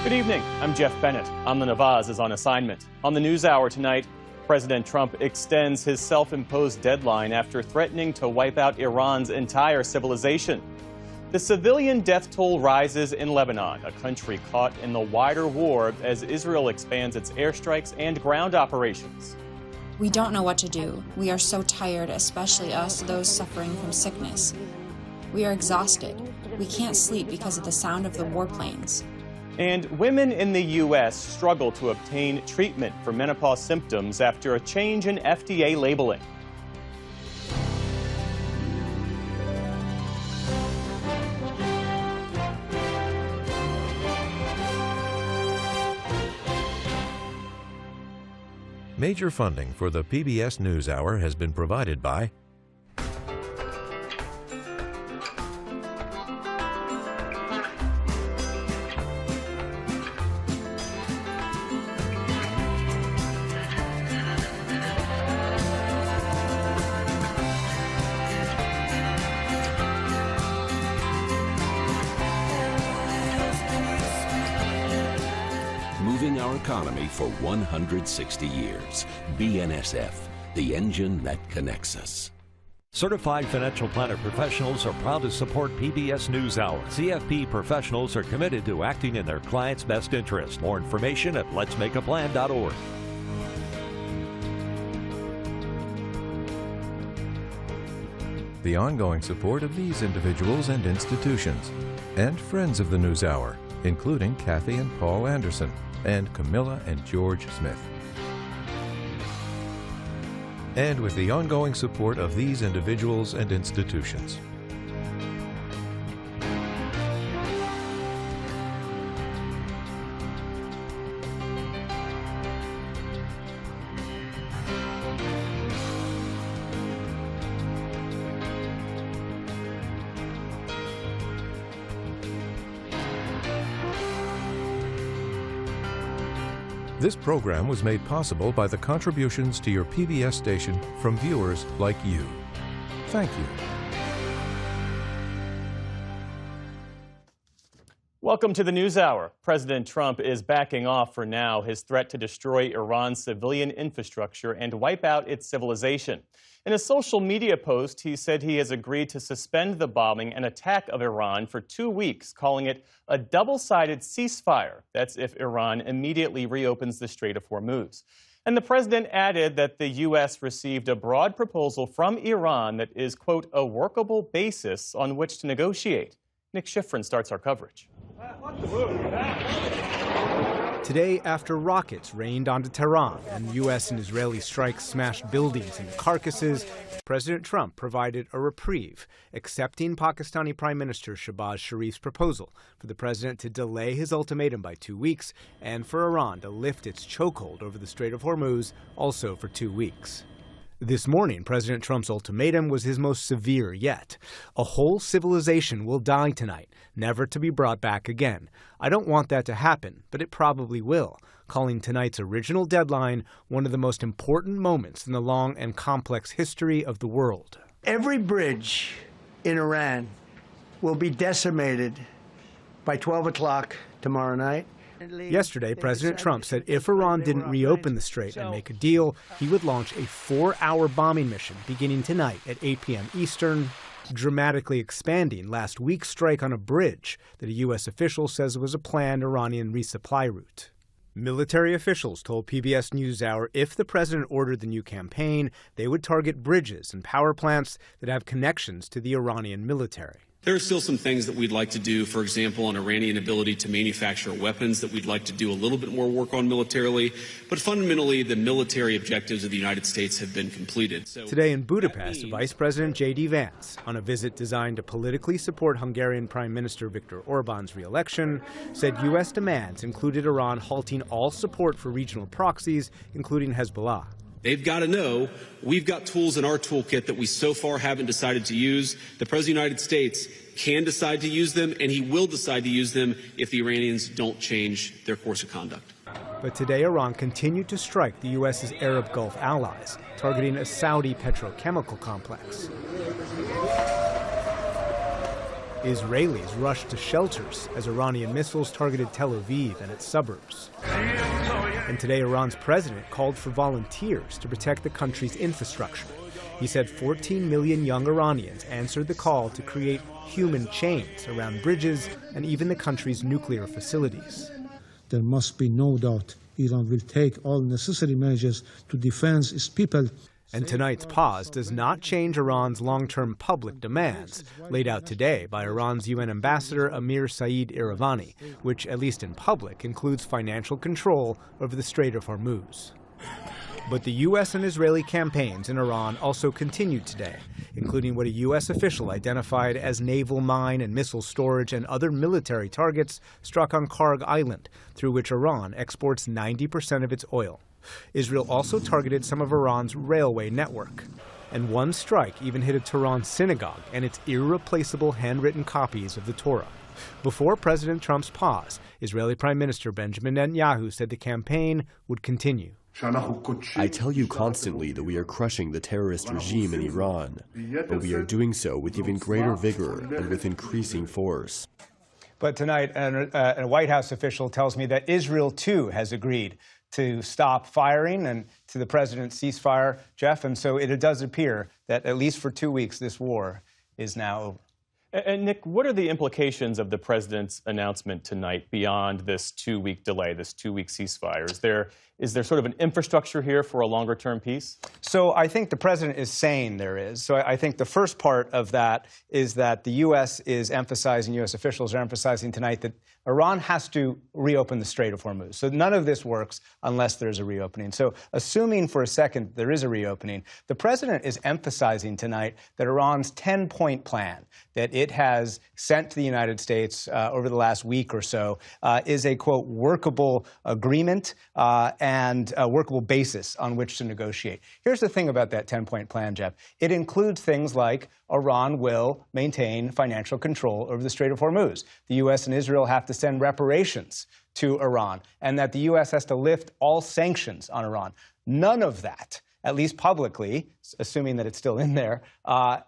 Good evening. I'm Jeff Bennett. Amna Nawaz is on assignment. On the NewsHour tonight, President Trump extends his self-imposed deadline after threatening to wipe out Iran's entire civilization. The civilian death toll rises in Lebanon, a country caught in the wider war as Israel expands its airstrikes and ground operations. We don't know what to do. We are so tired, especially us, those suffering from sickness. We are exhausted. We can't sleep because of the sound of the warplanes. And women in the U.S. struggle to obtain treatment for menopause symptoms after a change in FDA labeling. Major funding for the PBS News Hour has been provided by moving our economy for 160 years. BNSF, the engine that connects us. Certified financial planner professionals are proud to support PBS News Hour. CFP professionals are committed to acting in their clients' best interest. More information at letsmakeaplan.org. the ongoing support of these individuals and institutions, and friends of the News Hour, including Kathy and Paul Anderson, and Camilla and George Smith. And with the ongoing support of these individuals and institutions. This program was made possible by the contributions to your PBS station from viewers like you. Thank you. Welcome to the NewsHour. President Trump is backing off for now his threat to destroy Iran's civilian infrastructure and wipe out its civilization. In a social media post, he said he has agreed to suspend the bombing and attack of Iran for 2 weeks, calling it a double-sided ceasefire. That's if Iran immediately reopens the Strait of Hormuz. And the president added that the U.S. received a broad proposal from Iran that is, quote, a workable basis on which to negotiate. Nick Schifrin starts our coverage. Today, after rockets rained onto Tehran and U.S. and Israeli strikes smashed buildings into carcasses, President Trump provided a reprieve, accepting Pakistani Prime Minister Shehbaz Sharif's proposal for the president to delay his ultimatum by 2 weeks and for Iran to lift its chokehold over the Strait of Hormuz also for 2 weeks. This morning, President Trump's ultimatum was his most severe yet. A whole civilization will die tonight, never to be brought back again. I don't want that to happen, but it probably will, calling tonight's original deadline one of the most important moments in the long and complex history of the world. Every bridge in Iran will be decimated by 12 o'clock tomorrow night. Yesterday, President Trump said if Iran didn't reopen the strait and make a deal, he would launch a 4-hour bombing mission beginning tonight at 8 p.m. Eastern, dramatically expanding last week's strike on a bridge that a U.S. official says was a planned Iranian resupply route. Military officials told PBS NewsHour if the president ordered the new campaign, they would target bridges and power plants that have connections to the Iranian military. There are still some things that we'd like to do, for example, on Iranian ability to manufacture weapons that we'd like to do a little bit more work on militarily. But fundamentally, the military objectives of the United States have been completed. Today in Budapest, Vice President J.D. Vance, on a visit designed to politically support Hungarian Prime Minister Viktor Orbán's re-election, said U.S. demands included Iran halting all support for regional proxies, including Hezbollah. They've got to know we've got tools in our toolkit that we so far haven't decided to use. The President of the United States can decide to use them, and he will decide to use them if the Iranians don't change their course of conduct. But today, Iran continued to strike the U.S.'s Arab Gulf allies, targeting a Saudi petrochemical complex. Israelis rushed to shelters as Iranian missiles targeted Tel Aviv and its suburbs. And today, Iran's president called for volunteers to protect the country's infrastructure. He said 14 million young Iranians answered the call to create human chains around bridges and even the country's nuclear facilities. There must be no doubt Iran will take all necessary measures to defend its people. And tonight's pause does not change Iran's long-term public demands, laid out today by Iran's UN ambassador Amir Saeed Iravani, which, at least in public, includes financial control over the Strait of Hormuz. But the U.S. and Israeli campaigns in Iran also continued today, including what a U.S. official identified as naval mine and missile storage and other military targets struck on Karg Island, through which Iran exports 90% of its oil. Israel also targeted some of Iran's railway network. And one strike even hit a Tehran synagogue and its irreplaceable handwritten copies of the Torah. Before President Trump's pause, Israeli Prime Minister Benjamin Netanyahu said the campaign would continue. I tell you constantly that we are crushing the terrorist regime in Iran, but we are doing so with even greater vigor and with increasing force. But tonight, a White House official tells me that Israel, too, has agreed to stop firing and to the president's ceasefire, Jeff. And so it does appear that, at least for 2 weeks, this war is now over. And Nick, what are the implications of the president's announcement tonight beyond this 2-week delay, this 2-week ceasefire? Is there sort of an infrastructure here for a longer-term peace? So I think the president is saying there is. So I think the first part of that is that the U.S. is emphasizing, U.S. officials are emphasizing tonight that Iran has to reopen the Strait of Hormuz. So none of this works unless there's a reopening. So assuming for a second there is a reopening, the president is emphasizing tonight that Iran's 10-point plan that it has sent to the United States over the last week or so is a, quote, workable agreement and a workable basis on which to negotiate. Here's the thing about that 10-point plan, Jeff. It includes things like Iran will maintain financial control over the Strait of Hormuz. The U.S. and Israel have to send reparations to Iran, and that the U.S. has to lift all sanctions on Iran. None of that, at least publicly, assuming that it's still in there,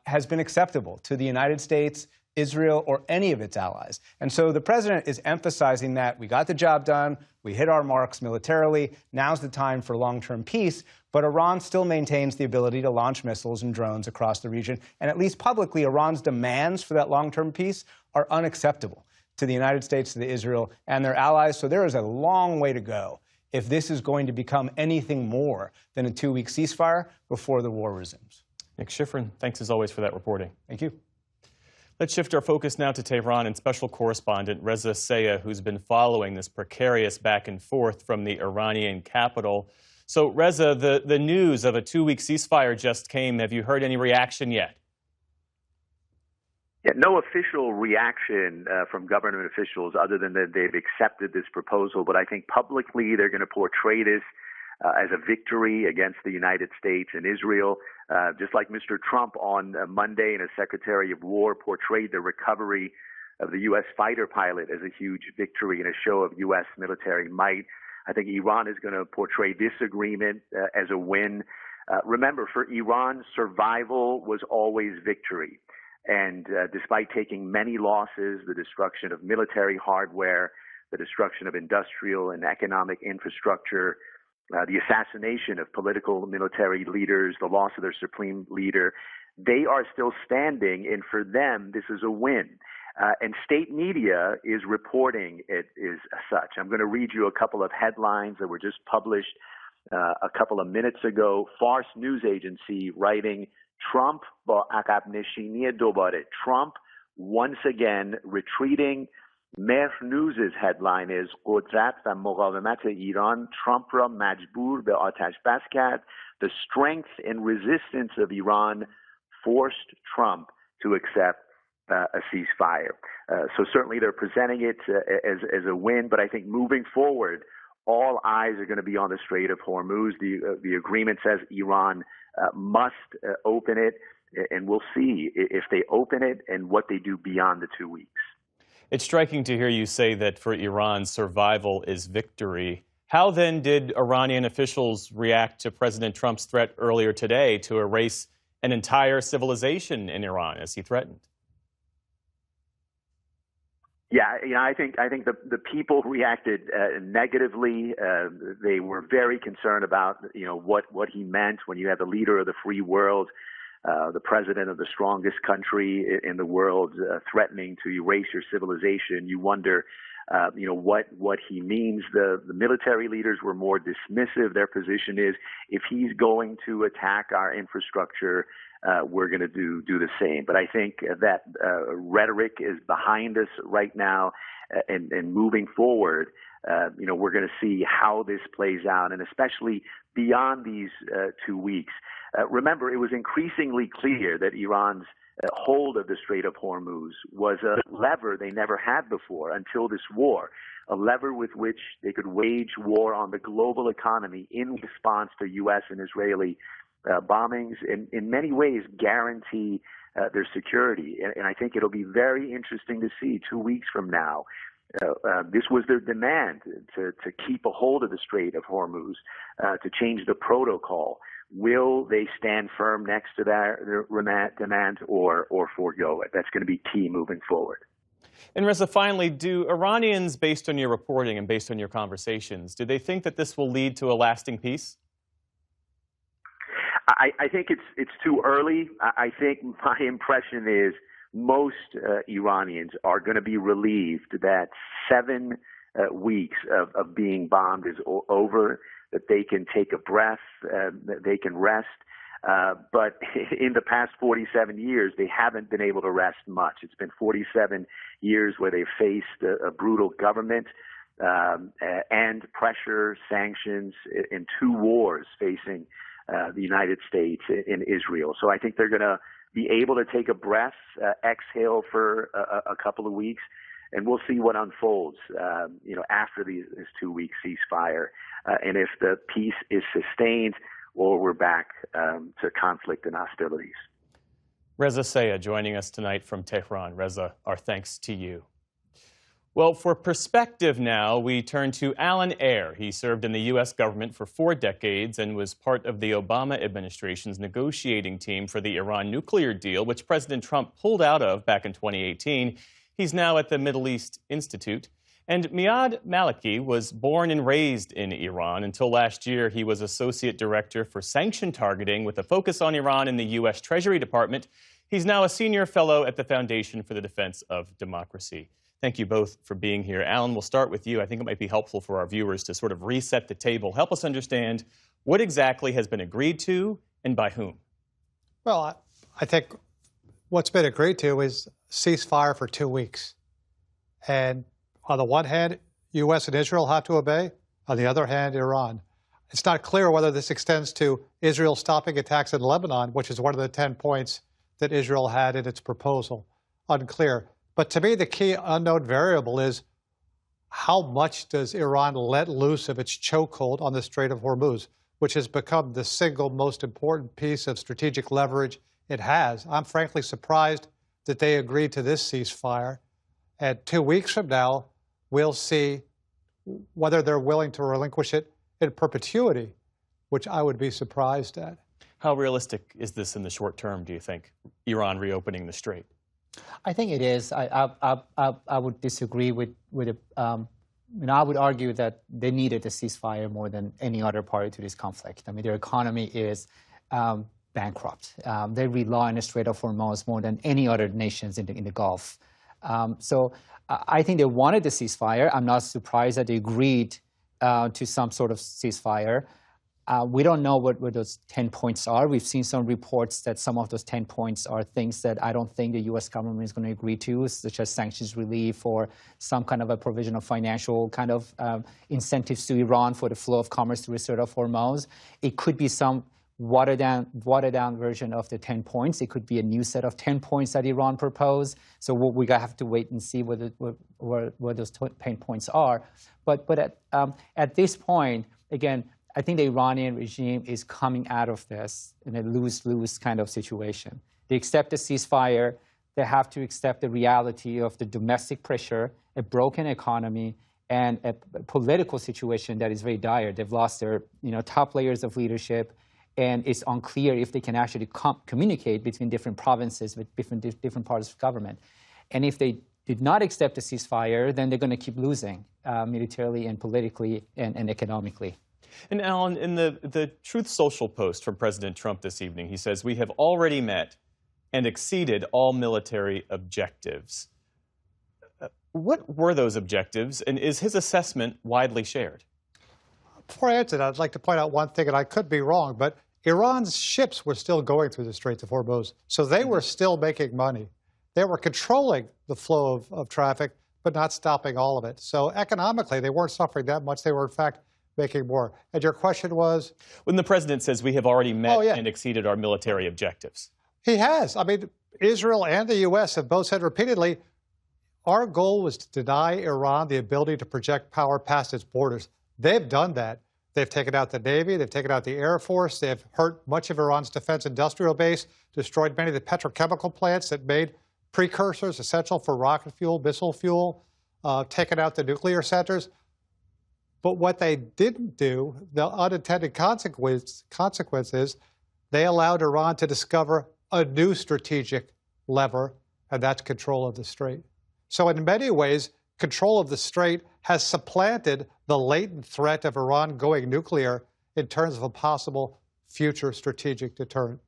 has been acceptable to the United States, Israel, or any of its allies. And so the president is emphasizing that we got the job done, we hit our marks militarily, now's the time for long-term peace, but Iran still maintains the ability to launch missiles and drones across the region. And at least publicly, Iran's demands for that long-term peace are unacceptable to the United States, to Israel, and their allies. So there is a long way to go if this is going to become anything more than a 2-week ceasefire before the war resumes. Nick Schifrin, thanks as always for that reporting. Thank you. Let's shift our focus now to Tehran and special correspondent Reza Sayah, who's been following this precarious back and forth from the Iranian capital. So, Reza, the news of a 2-week ceasefire just came. Have you heard any reaction yet? Yeah, no official reaction from government officials other than that they've accepted this proposal. But I think publicly they're going to portray this as a victory against the United States and Israel, just like Mr. Trump on Monday and as Secretary of War portrayed the recovery of the U.S. fighter pilot as a huge victory and a show of U.S. military might. I think Iran is going to portray this agreement as a win. Remember, for Iran, survival was always victory. And despite taking many losses, the destruction of military hardware, the destruction of industrial and economic infrastructure, the assassination of political military leaders, the loss of their supreme leader, they are still standing, and for them, this is a win. And state media is reporting it is such. I'm going to read you a couple of headlines that were just published a couple of minutes ago. Fars News Agency writing, Trump با عقب نشینی دوباره. Trump once again retreating. Mehr News's headline is قدرت و مقاومت ایران ترامپ را مجبور به آتش بس کرد. The strength and resistance of Iran forced Trump to accept a ceasefire. So certainly they're presenting it as a win, but I think moving forward, all eyes are going to be on the Strait of Hormuz. The agreement says Iran must open it, and we'll see if they open it and what they do beyond the 2 weeks. It's striking to hear you say that for Iran, survival is victory. How then did Iranian officials react to President Trump's threat earlier today to erase an entire civilization in Iran, as he threatened? Yeah, I think the people reacted negatively. They were very concerned about what he meant when you have the leader of the free world, the president of the strongest country in the world, threatening to erase your civilization. You wonder, what he means. The military leaders were more dismissive. Their position is, if he's going to attack our infrastructure, we're going to do the same. But I think that rhetoric is behind us right now, and moving forward, we're going to see how this plays out, and especially beyond these 2 weeks. Remember, it was increasingly clear that Iran's hold of the Strait of Hormuz was a lever they never had before until this war, a lever with which they could wage war on the global economy in response to U.S. and Israeli bombings, and in many ways guarantee their security. And I think it'll be very interesting to see 2 weeks from now. This was their demand to keep a hold of the Strait of Hormuz, to change the protocol. Will they stand firm next to their demand or forego it? That's going to be key moving forward. And Reza, finally, do Iranians, based on your reporting and based on your conversations, do they think that this will lead to a lasting peace? I think it's too early. I think my impression is most Iranians are going to be relieved that 7 weeks of being bombed is over, that they can take a breath, that they can rest. But in the past 47 years, they haven't been able to rest much. It's been 47 years where they've faced a brutal government and pressure, sanctions, and 2 wars facing the United States and Israel. So I think they're going to be able to take a breath, exhale for a couple of weeks, and we'll see what unfolds, after this 2-week ceasefire, and if the peace is sustained or we're back to conflict and hostilities. Reza Sayed joining us tonight from Tehran. Reza, our thanks to you. Well, for perspective now, we turn to Alan Ayer. He served in the U.S. government for 4 decades and was part of the Obama administration's negotiating team for the Iran nuclear deal, which President Trump pulled out of back in 2018. He's now at the Middle East Institute. And Miad Maliki was born and raised in Iran. Until last year, he was Associate Director for Sanction Targeting with a focus on Iran in the U.S. Treasury Department. He's now a Senior Fellow at the Foundation for the Defense of Democracy. Thank you both for being here. Alan, we'll start with you. I think it might be helpful for our viewers to sort of reset the table. Help us understand what exactly has been agreed to and by whom. Well, I think what's been agreed to is ceasefire for 2 weeks. And on the one hand, U.S. and Israel have to obey. On the other hand, Iran. It's not clear whether this extends to Israel stopping attacks in Lebanon, which is one of the 10 points that Israel had in its proposal. Unclear. But to me, the key unknown variable is how much does Iran let loose of its chokehold on the Strait of Hormuz, which has become the single most important piece of strategic leverage it has. I'm frankly surprised that they agreed to this ceasefire. And 2 weeks from now, we'll see whether they're willing to relinquish it in perpetuity, which I would be surprised at. How realistic is this in the short term, do you think, Iran reopening the strait? I think it is. I would disagree with it. I would argue that they needed a ceasefire more than any other party to this conflict. I mean, their economy is bankrupt. They rely on the Strait of Hormuz more than any other nations in the Gulf. So I think they wanted the ceasefire. I'm not surprised that they agreed to some sort of ceasefire. We don't know what those 10 points are. We've seen some reports that some of those 10 points are things that I don't think the U.S. government is going to agree to, such as sanctions relief or some kind of a provision of financial kind of incentives to Iran for the flow of commerce through the Strait of Hormuz. It could be some watered down version of the 10 points. It could be a new set of 10 points that Iran proposed. So we have to wait and see what those 10 points are. But at this point, again, I think the Iranian regime is coming out of this in a lose-lose kind of situation. They accept the ceasefire. They have to accept the reality of the domestic pressure, a broken economy, and a political situation that is very dire. They've lost their top layers of leadership, and it's unclear if they can actually communicate between different provinces with different parts of government. And if they did not accept a ceasefire, then they're going to keep losing militarily and politically and economically. And Alan, in the Truth Social post from President Trump this evening, he says, "We have already met and exceeded all military objectives." What were those objectives, and is his assessment widely shared? Before I answer that, I'd like to point out one thing, and I could be wrong, but Iran's ships were still going through the Straits of Hormuz, so they were still making money. They were controlling the flow of traffic, but not stopping all of it. So economically, they weren't suffering that much. They were, in fact, making more. And your question was? When the president says we have already met and exceeded our military objectives. He has. I mean, Israel and the U.S. have both said repeatedly, our goal was to deny Iran the ability to project power past its borders. They've done that. They've taken out the Navy. They've taken out the Air Force. They've hurt much of Iran's defense industrial base, destroyed many of the petrochemical plants that made precursors essential for rocket fuel, missile fuel, taken out the nuclear centers. But what they didn't do, the unintended consequence is they allowed Iran to discover a new strategic lever, and that's control of the Strait. So in many ways, control of the Strait has supplanted the latent threat of Iran going nuclear in terms of a possible future strategic deterrent.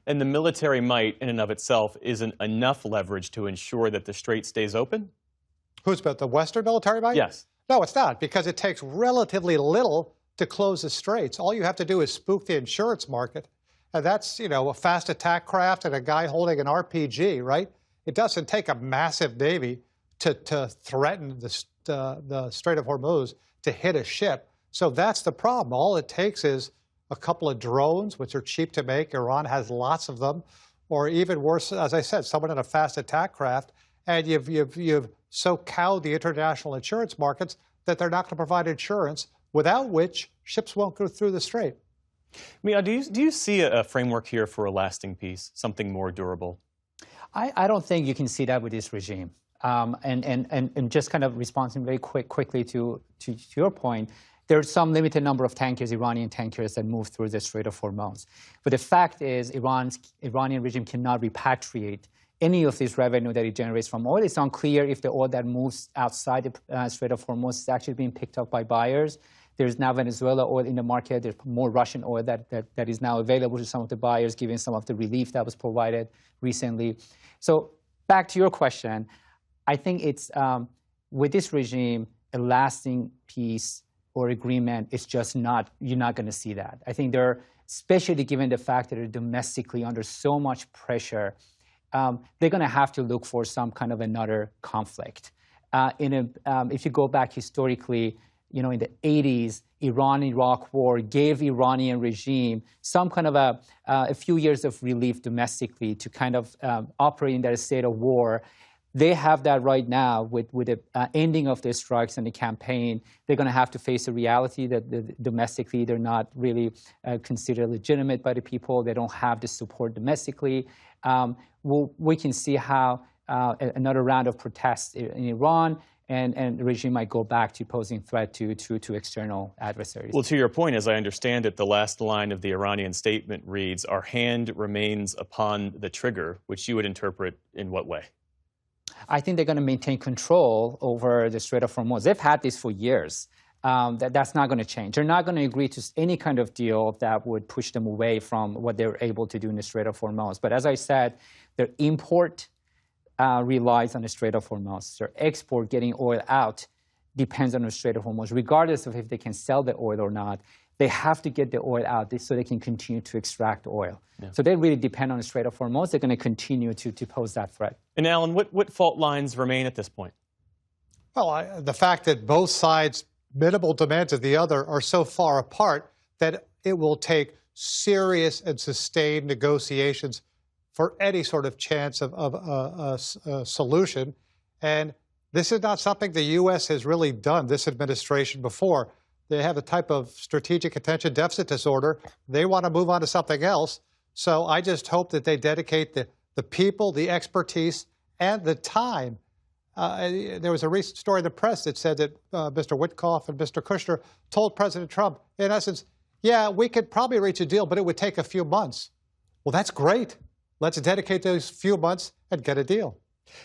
And the military might, in and of itself, isn't enough leverage to ensure that the Strait stays open? Who's about the Western military might? Yes. No, it's not, because it takes relatively little to close the Straits. All you have to do is spook the insurance market. And that's, you know, a fast attack craft and a guy holding an RPG, right? It doesn't take a massive Navy to threaten the Strait of Hormuz to hit a ship. So that's the problem. All it takes is a couple of drones, which are cheap to make. Iran has lots of them. Or even worse, as I said, someone in a fast attack craft. And you've so cowed the international insurance markets that they're not going to provide insurance, without which ships won't go through the Strait. Mia, do you see a framework here for a lasting peace, something more durable? I don't think you can see that with this regime. And just kind of responding very quickly to your point, there's some limited number of tankers, Iranian tankers, that move through the Strait of Hormuz. But the fact is, Iranian regime cannot repatriate any of this revenue that it generates from oil. It's unclear if the oil that moves outside the Strait of Hormuz is actually being picked up by buyers. There's now Venezuela oil in the market. There's more Russian oil that is now available to some of the buyers, given some of the relief that was provided recently. So back to your question, I think it's, with this regime, a lasting peace or agreement is just not, you're not going to see that. I think they're, especially given the fact that they're domestically under so much pressure, they're going to have to look for some kind of another conflict. If you go back historically, you know, in the 80s, Iran-Iraq war gave Iranian regime some kind of a few years of relief domestically to kind of operate in that state of war. They have that right now with the ending of the strikes and the campaign. They're going to have to face the reality that domestically they're not really considered legitimate by the people. They don't have the support domestically. We can see how another round of protests in Iran and the regime might go back to posing threat to external adversaries. Well, to your point, as I understand it, the last line of the Iranian statement reads, "Our hand remains upon the trigger," which you would interpret in what way? I think they're going to maintain control over the Strait of Hormuz. They've had this for years. That's not going to change. They're not going to agree to any kind of deal that would push them away from what they're able to do in the Strait of Hormuz. But as I said, their import relies on the Strait of Hormuz. Their export, getting oil out, depends on the Strait of Hormuz. Regardless of if they can sell the oil or not, they have to get the oil out so they can continue to extract oil. Yeah. So they really depend on the Strait of Hormuz. They're going to continue to pose that threat. And Alan, what fault lines remain at this point? Well, the fact that both sides' minimal demands of the other are so far apart that it will take serious and sustained negotiations for any sort of chance of a solution. And this is not something the U.S. has really done, this administration, before. They have a type of strategic attention deficit disorder. They want to move on to something else. So I just hope that they dedicate the people, the expertise, and the time. There was a recent story in the press that said that Mr. Witkoff and Mr. Kushner told President Trump, in essence, yeah, we could probably reach a deal, but it would take a few months. Well, that's great. Let's dedicate those few months and get a deal.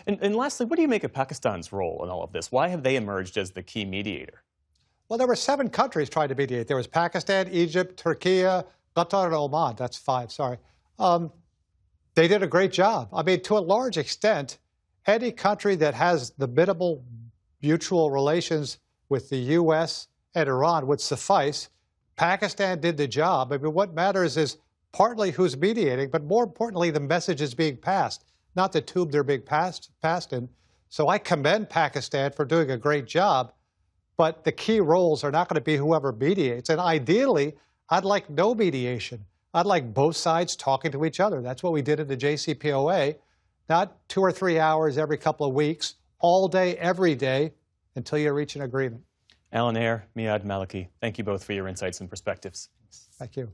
And lastly, what do you make of Pakistan's role in all of this? Why have they emerged as the key mediator? Well, there were 7 countries trying to mediate. There was Pakistan, Egypt, Turkey, Qatar, and Oman. That's 5, sorry. They did a great job. I mean, to a large extent, any country that has the minimal mutual relations with the U.S. and Iran would suffice. Pakistan did the job. I mean, what matters is partly who's mediating, but more importantly, the message is being passed, not the tube they're being passed in. So I commend Pakistan for doing a great job, but the key roles are not going to be whoever mediates. And ideally, I'd like no mediation. I'd like both sides talking to each other. That's what we did in the JCPOA, not 2 or 3 hours every couple of weeks, all day, every day, until you reach an agreement. Alan Ayer, Miad Maliki, thank you both for your insights and perspectives. Thank you.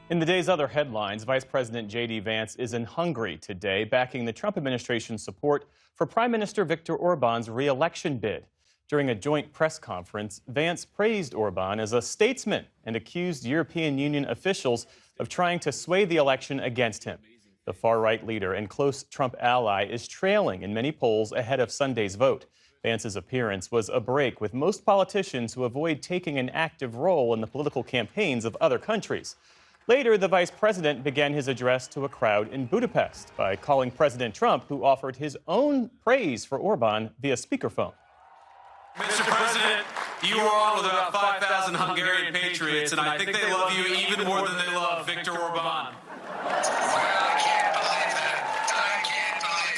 In the day's other headlines, Vice President J.D. Vance is in Hungary today, backing the Trump administration's support for Prime Minister Viktor Orbán's re-election bid. During a joint press conference, Vance praised Orbán as a statesman and accused European Union officials of trying to sway the election against him. The far-right leader and close Trump ally is trailing in many polls ahead of Sunday's vote. Vance's appearance was a break with most politicians who avoid taking an active role in the political campaigns of other countries. Later, the vice president began his address to a crowd in Budapest by calling President Trump, who offered his own praise for Orbán via speakerphone. Mr. President, you are on with about 5,000 Hungarian patriots, and I think they love you even more than they love Viktor Orbán. I can't believe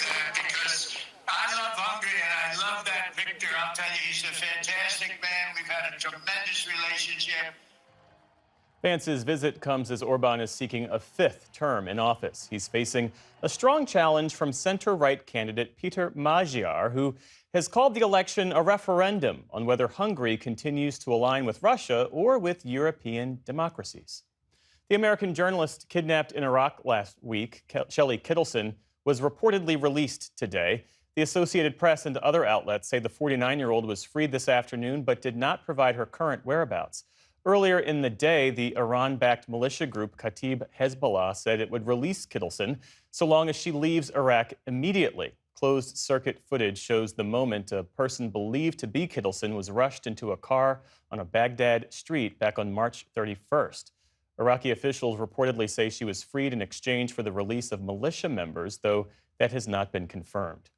that because I love Hungary and I love that Viktor. I'll tell you, he's a fantastic man. We've had a tremendous relationship. Vance's visit comes as Orbán is seeking a 5th term in office. He's facing a strong challenge from center-right candidate Peter Magyar, who has called the election a referendum on whether Hungary continues to align with Russia or with European democracies. The American journalist kidnapped in Iraq last week, Shelley Kittleson, was reportedly released today. The Associated Press and other outlets say the 49-year-old was freed this afternoon but did not provide her current whereabouts. Earlier in the day, the Iran-backed militia group Kataib Hezbollah said it would release Kittleson so long as she leaves Iraq immediately. Closed-circuit footage shows the moment a person believed to be Kittleson was rushed into a car on a Baghdad street back on March 31st. Iraqi officials reportedly say she was freed in exchange for the release of militia members, though that has not been confirmed.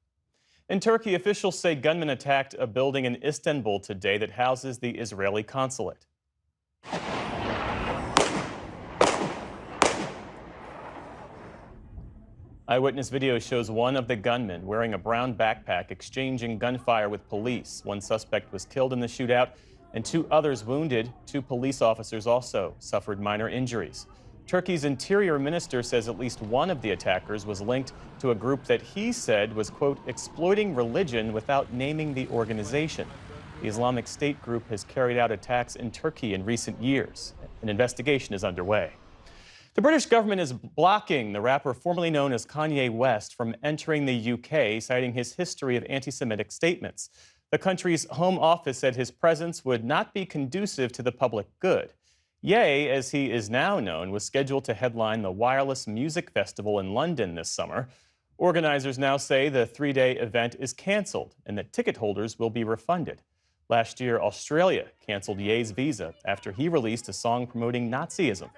In Turkey, officials say gunmen attacked a building in Istanbul today that houses the Israeli consulate. Eyewitness video shows one of the gunmen wearing a brown backpack exchanging gunfire with police. One suspect was killed in the shootout and 2 others wounded. 2 police officers also suffered minor injuries. Turkey's interior minister says at least one of the attackers was linked to a group that he said was, quote, exploiting religion without naming the organization. The Islamic State group has carried out attacks in Turkey in recent years. An investigation is underway. The British government is blocking the rapper formerly known as Kanye West from entering the UK, citing his history of anti-Semitic statements. The country's Home Office said his presence would not be conducive to the public good. Ye, as he is now known, was scheduled to headline the Wireless Music Festival in London this summer. Organizers now say the 3-day event is canceled and that ticket holders will be refunded. Last year, Australia canceled Ye's visa after he released a song promoting Nazism.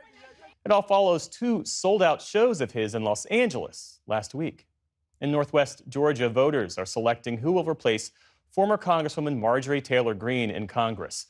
It all follows 2 sold-out shows of his in Los Angeles last week. In Northwest Georgia, voters are selecting who will replace former Congresswoman Marjorie Taylor Greene in Congress.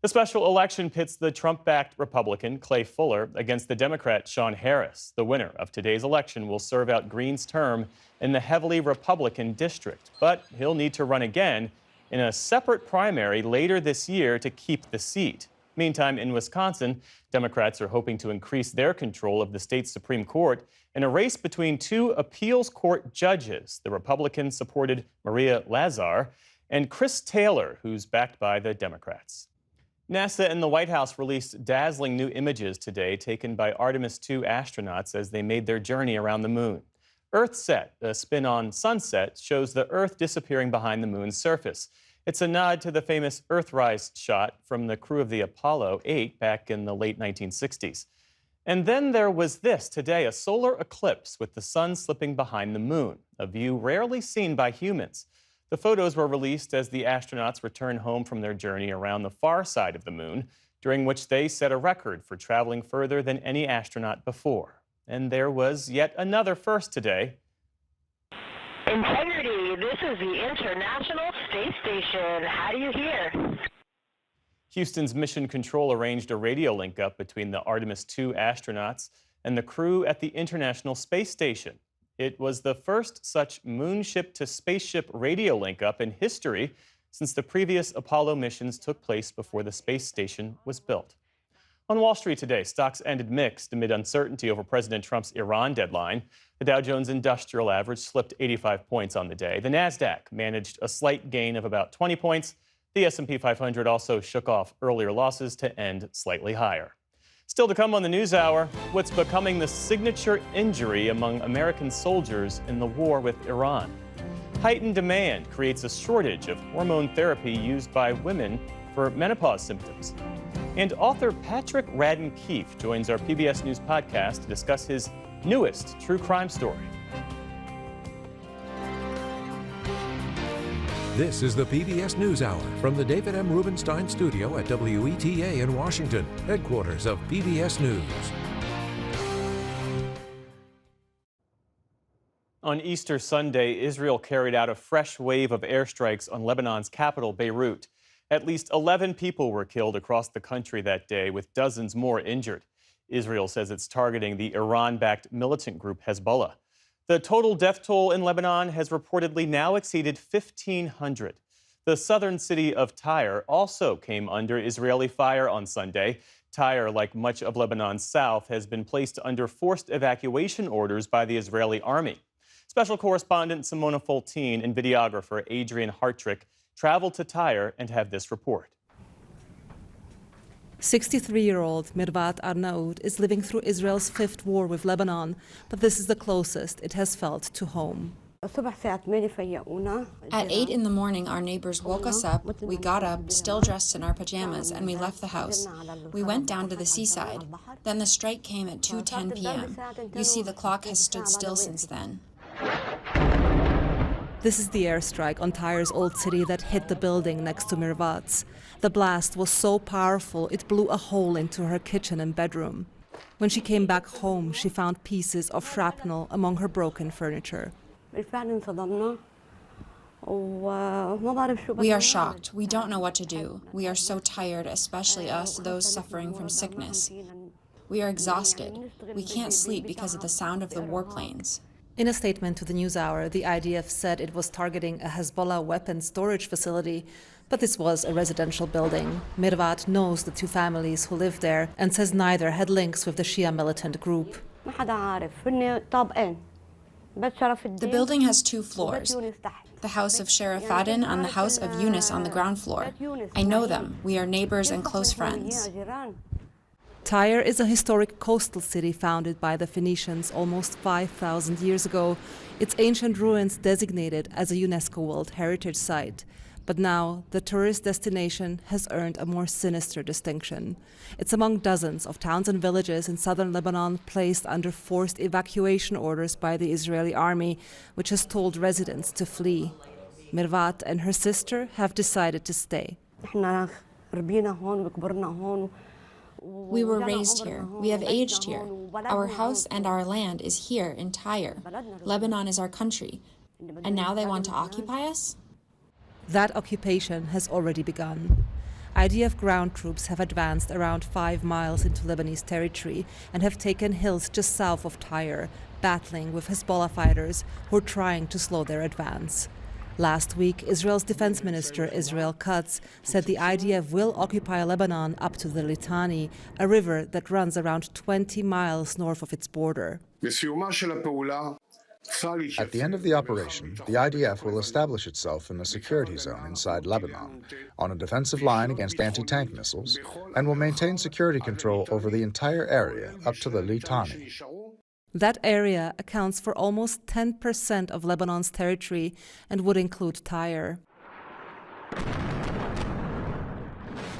The special election pits the Trump-backed Republican Clay Fuller against the Democrat Sean Harris. The winner of today's election will serve out Greene's term in the heavily Republican district, but he'll need to run again in a separate primary later this year to keep the seat. Meantime, in Wisconsin, Democrats are hoping to increase their control of the state's Supreme Court in a race between 2 appeals court judges, the Republican-supported Maria Lazar and Chris Taylor, who's backed by the Democrats. NASA and the White House released dazzling new images today taken by Artemis II astronauts as they made their journey around the moon. EarthSat, a spin on Sunset, shows the Earth disappearing behind the moon's surface. It's a nod to the famous Earthrise shot from the crew of the Apollo 8 back in the late 1960s. And then there was this today, a solar eclipse with the sun slipping behind the moon, a view rarely seen by humans. The photos were released as the astronauts returned home from their journey around the far side of the moon, during which they set a record for traveling further than any astronaut before. And there was yet another first today. Integrity, this is the International Space Station. How do you hear? Houston's Mission Control arranged a radio link-up between the Artemis II astronauts and the crew at the International Space Station. It was the first such moonship-to-spaceship radio link-up in history since the previous Apollo missions took place before the space station was built. On Wall Street today, stocks ended mixed amid uncertainty over President Trump's Iran deadline. The Dow Jones Industrial Average slipped 85 points on the day. The Nasdaq managed a slight gain of about 20 points. The S&P 500 also shook off earlier losses to end slightly higher. Still to come on the NewsHour, what's becoming the signature injury among American soldiers in the war with Iran. Heightened demand creates a shortage of hormone therapy used by women for menopause symptoms. And author Patrick Radden Keefe joins our PBS News podcast to discuss his newest true crime story. This is the PBS News Hour from the David M. Rubenstein studio at WETA in Washington, headquarters of PBS News. On Easter Sunday, Israel carried out a fresh wave of airstrikes on Lebanon's capital, Beirut. At least 11 people were killed across the country that day, with dozens more injured. Israel says it's targeting the Iran-backed militant group Hezbollah. The total death toll in Lebanon has reportedly now exceeded 1,500. The southern city of Tyre also came under Israeli fire on Sunday. Tyre, like much of Lebanon's south, has been placed under forced evacuation orders by the Israeli army. Special correspondent Simona Foltine and videographer Adrian Hartrick traveled to Tyre and have this report. 63-year-old Mirvat Arnaout is living through Israel's fifth war with Lebanon, but this is the closest it has felt to home. At 8 in the morning, our neighbors woke us up. We got up, still dressed in our pajamas, and we left the house. We went down to the seaside. Then the strike came at 2:10 p.m. You see, the clock has stood still since then. This is the airstrike on Tyre's old city that hit the building next to Mirvat's. The blast was so powerful it blew a hole into her kitchen and bedroom. When she came back home, she found pieces of shrapnel among her broken furniture. We are shocked. We don't know what to do. We are so tired, especially us, those suffering from sickness. We are exhausted. We can't sleep because of the sound of the warplanes. In a statement to the NewsHour, the IDF said it was targeting a Hezbollah weapons storage facility, but this was a residential building. Mirvat knows the two families who live there and says neither had links with the Shia militant group. The building has 2 floors. The house of Sheriff Radden and the house of Yunus on the ground floor. I know them. We are neighbors and close friends. Tyre is a historic coastal city founded by the Phoenicians almost 5,000 years ago. Its ancient ruins designated as a UNESCO World Heritage Site. But now, the tourist destination has earned a more sinister distinction. It's among dozens of towns and villages in southern Lebanon placed under forced evacuation orders by the Israeli army, which has told residents to flee. Mirvat and her sister have decided to stay. We were raised here. We have aged here. Our house and our land is here in Tyre. Lebanon is our country. And now they want to occupy us? That occupation has already begun. IDF ground troops have advanced around 5 miles into Lebanese territory and have taken hills just south of Tyre, battling with Hezbollah fighters who are trying to slow their advance. Last week, Israel's defense minister Israel Katz said the IDF will occupy Lebanon up to the Litani, a river that runs around 20 miles north of its border. At the end of the operation, the IDF will establish itself in a security zone inside Lebanon, on a defensive line against anti-tank missiles, and will maintain security control over the entire area up to the Litani. That area accounts for almost 10% of Lebanon's territory and would include Tyre.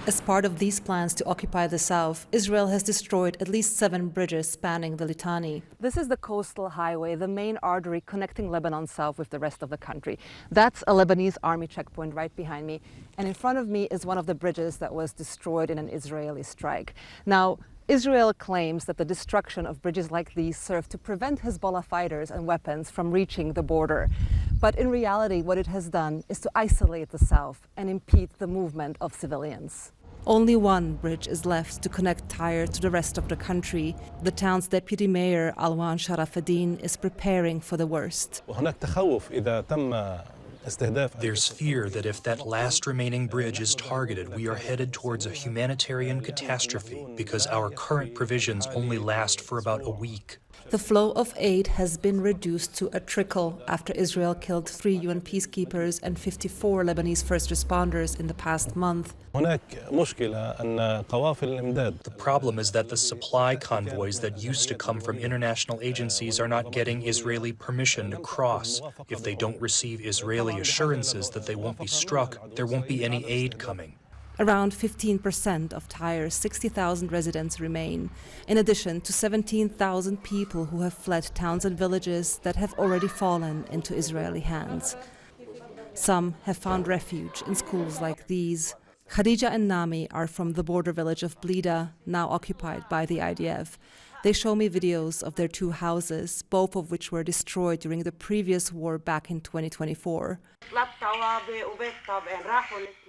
As part of these plans to occupy the south, Israel has destroyed at least 7 bridges spanning the Litani. This is the coastal highway, the main artery connecting Lebanon south with the rest of the country. That's a Lebanese army checkpoint right behind me. And in front of me is one of the bridges that was destroyed in an Israeli strike. Now, Israel claims that the destruction of bridges like these served to prevent Hezbollah fighters and weapons from reaching the border. But in reality, what it has done is to isolate the south and impede the movement of civilians. Only one bridge is left to connect Tyre to the rest of the country. The town's deputy mayor, Alwan Sharafuddin, is preparing for the worst. There's fear that if that last remaining bridge is targeted, we are headed towards a humanitarian catastrophe because our current provisions only last for about a week. The flow of aid has been reduced to a trickle after Israel killed 3 UN peacekeepers and 54 Lebanese first responders in the past month. The problem is that the supply convoys that used to come from international agencies are not getting Israeli permission to cross. If they don't receive Israeli assurances that they won't be struck, there won't be any aid coming. Around 15% of Tyre's 60,000 residents remain, in addition to 17,000 people who have fled towns and villages that have already fallen into Israeli hands. Some have found refuge in schools like these. Khadija and Nami are from the border village of Blida, now occupied by the IDF. They show me videos of their 2 houses, both of which were destroyed during the previous war back in 2024.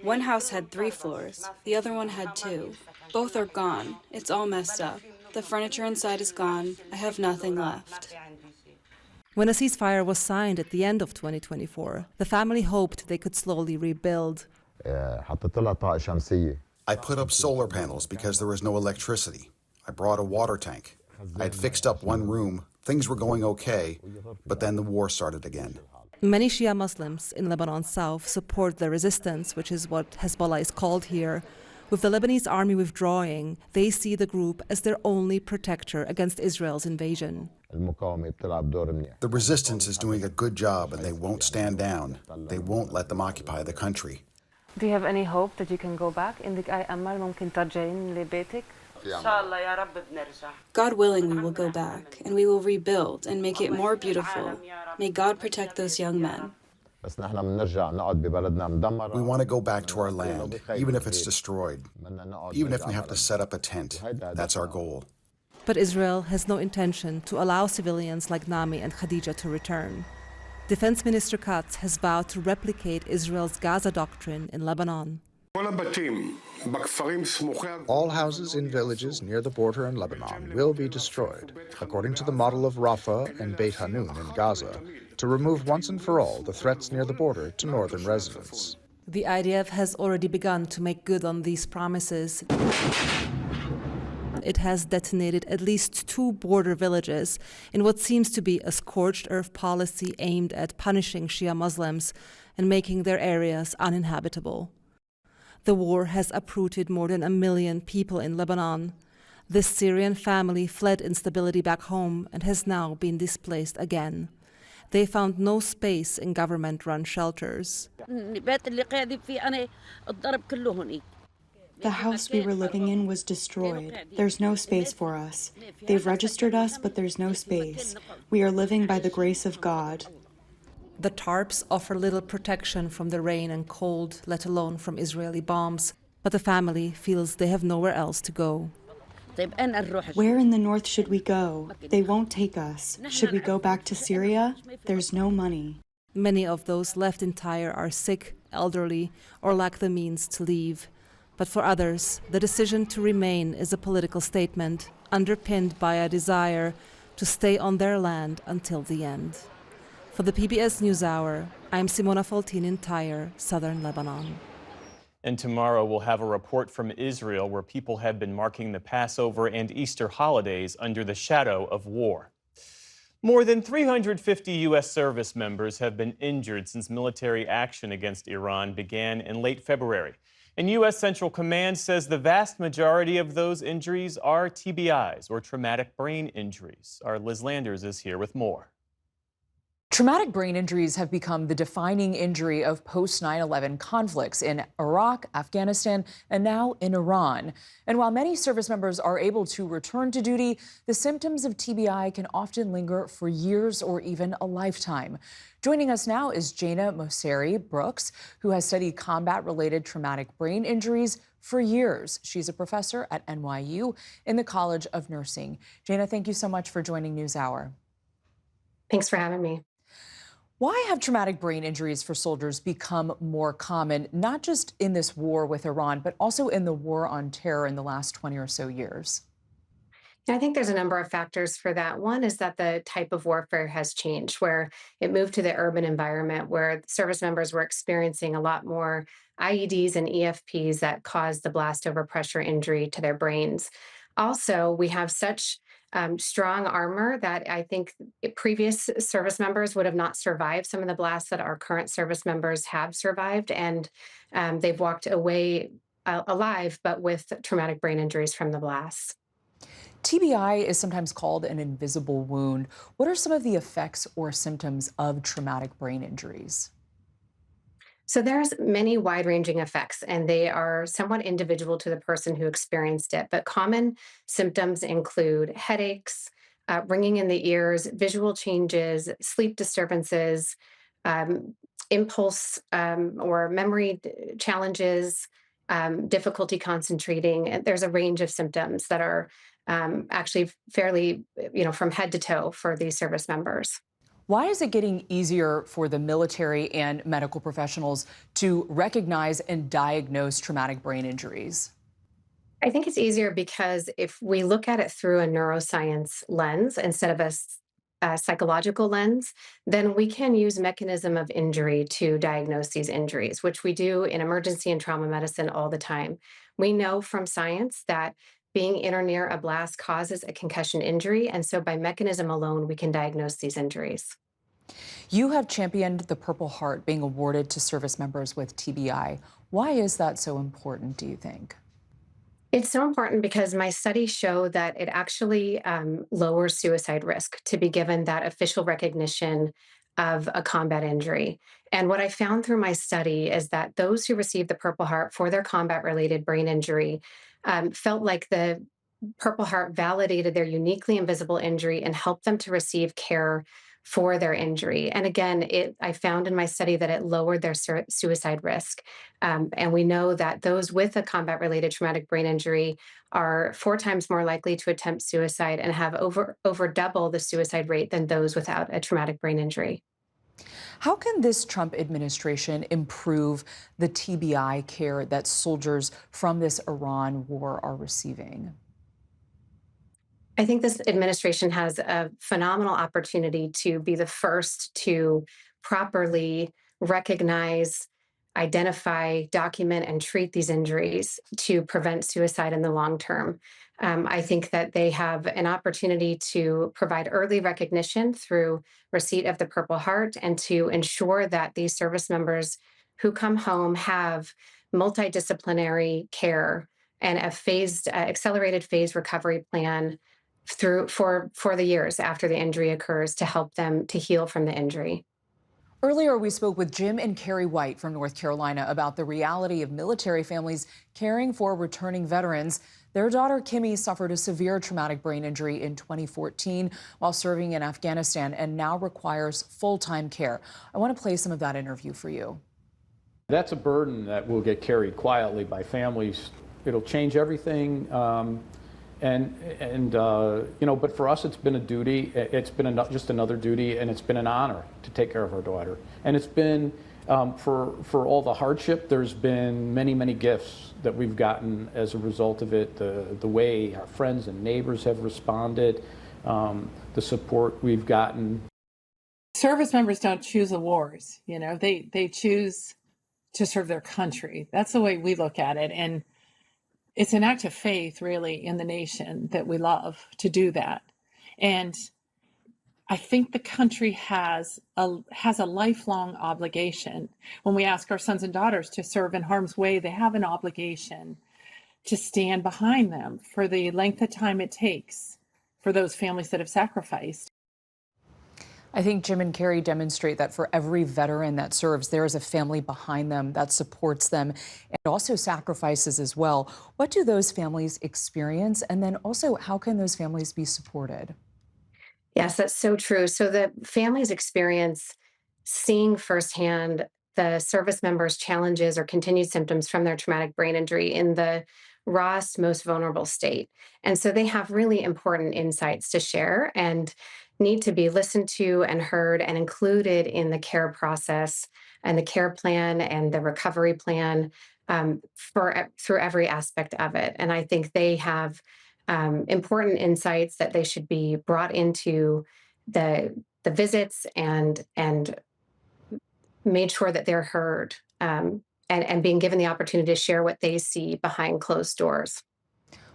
One house had 3 floors, the other one had 2. Both are gone. It's all messed up. The furniture inside is gone. I have nothing left. When a ceasefire was signed at the end of 2024, the family hoped they could slowly rebuild. I put up solar panels because there was no electricity. I brought a water tank. I had fixed up one room. Things were going okay, but then the war started again. Many Shia Muslims in Lebanon's south support the resistance, which is what Hezbollah is called here. With the Lebanese army withdrawing, they see the group as their only protector against Israel's invasion. The resistance is doing a good job and they won't stand down. They won't let them occupy the country. Do you have any hope that you can go back? God willing, we will go back, and we will rebuild and make it more beautiful. May God protect those young men. We want to go back to our land, even if it's destroyed, even if we have to set up a tent. That's our goal. But Israel has no intention to allow civilians like Nami and Khadija to return. Defense Minister Katz has vowed to replicate Israel's Gaza doctrine in Lebanon. All houses in villages near the border in Lebanon will be destroyed, according to the model of Rafah and Beit Hanun in Gaza, to remove once and for all the threats near the border to northern residents. The IDF has already begun to make good on these promises. It has detonated at least 2 border villages in what seems to be a scorched earth policy aimed at punishing Shia Muslims and making their areas uninhabitable. The war has uprooted more than 1 million people in Lebanon. This Syrian family fled instability back home and has now been displaced again. They found no space in government-run shelters. The house we were living in was destroyed. There's no space for us. They've registered us, but there's no space. We are living by the grace of God. The tarps offer little protection from the rain and cold, let alone from Israeli bombs, but the family feels they have nowhere else to go. Where in the north should we go? They won't take us. Should we go back to Syria? There's no money. Many of those left in Tyre are sick, elderly, or lack the means to leave. But for others, the decision to remain is a political statement underpinned by a desire to stay on their land until the end. For the PBS News Hour, I'm Simona Faltin in Tyre, southern Lebanon. And tomorrow we'll have a report from Israel where people have been marking the Passover and Easter holidays under the shadow of war. More than 350 U.S. service members have been injured since military action against Iran began in late February. And U.S. Central Command says the vast majority of those injuries are TBIs, or traumatic brain injuries. Our Liz Landers is here with more. Traumatic brain injuries have become the defining injury of post-9/11 conflicts in Iraq, Afghanistan, and now in Iran. And while many service members are able to return to duty, the symptoms of TBI can often linger for years or even a lifetime. Joining us now is Jana Mosseri Brooks, who has studied combat-related traumatic brain injuries for years. She's a professor at NYU in the College of Nursing. Jana, thank you so much for joining NewsHour. Thanks for having me. Why have traumatic brain injuries for soldiers become more common, not just in this war with Iran, but also in the war on terror in the last 20 or so years? I think there's a number of factors for that. One is that the type of warfare has changed, where it moved to the urban environment, where service members were experiencing a lot more IEDs and EFPs that caused the blast overpressure injury to their brains. Also, we have such strong armor that I think previous service members would have not survived some of the blasts that our current service members have survived, and they've walked away alive, but with traumatic brain injuries from the blasts. TBI is sometimes called an invisible wound. What are some of the effects or symptoms of traumatic brain injuries? So there's many wide-ranging effects, and they are somewhat individual to the person who experienced it. But common symptoms include headaches, ringing in the ears, visual changes, sleep disturbances, impulse or memory challenges, difficulty concentrating. And there's a range of symptoms that are actually fairly, from head to toe for these service members. Why is it getting easier for the military and medical professionals to recognize and diagnose traumatic brain injuries? I think it's easier because if we look at it through a neuroscience lens instead of a psychological lens, then we can use mechanism of injury to diagnose these injuries, which we do in emergency and trauma medicine all the time. We know from science that being in or near a blast causes a concussion injury, and so by mechanism alone, we can diagnose these injuries. You have championed the Purple Heart being awarded to service members with TBI. Why is that so important, do you think? It's so important because my studies show that it actually lowers suicide risk to be given that official recognition of a combat injury. And what I found through my study is that those who received the Purple Heart for their combat-related brain injury felt like the Purple Heart validated their uniquely invisible injury and helped them to receive care for their injury. And again, I found in my study that it lowered their suicide risk. And we know that those with a combat-related traumatic brain injury are 4 times more likely to attempt suicide and have over double the suicide rate than those without a traumatic brain injury. How can this Trump administration improve the TBI care that soldiers from this Iran war are receiving? I think this administration has a phenomenal opportunity to be the first to properly recognize, identify, document, and treat these injuries to prevent suicide in the long term. I think that they have an opportunity to provide early recognition through receipt of the Purple Heart and to ensure that these service members who come home have multidisciplinary care and a accelerated phase recovery plan for the years after the injury occurs to help them to heal from the injury. Earlier, we spoke with Jim and Carrie White from North Carolina about the reality of military families caring for returning veterans. Their daughter, Kimmy, suffered a severe traumatic brain injury in 2014 while serving in Afghanistan and now requires full-time care. I want to play some of that interview for you. That's a burden that will get carried quietly by families. It'll change everything. But for us, it's been a duty. It's been just another duty, and it's been an honor to take care of our daughter. And it's been, for all the hardship, there's been many, many gifts that we've gotten as a result of it. The way our friends and neighbors have responded, the support we've gotten. Service members don't choose the wars. They choose to serve their country. That's the way we look at it. And it's an act of faith, really, in the nation that we love to do that. And I think the country has a lifelong obligation. When we ask our sons and daughters to serve in harm's way, they have an obligation to stand behind them for the length of time it takes for those families that have sacrificed. I think Jim and Carrie demonstrate that for every veteran that serves, there is a family behind them that supports them and also sacrifices as well. What do those families experience? And then also, how can those families be supported? Yes, that's so true. So the families experience seeing firsthand the service members' challenges or continued symptoms from their traumatic brain injury in the rawest, most vulnerable state. And so they have really important insights to share and need to be listened to and heard and included in the care process and the care plan and the recovery plan through every aspect of it. And I think they have important insights that they should be brought into the visits and made sure that they're heard and being given the opportunity to share what they see behind closed doors.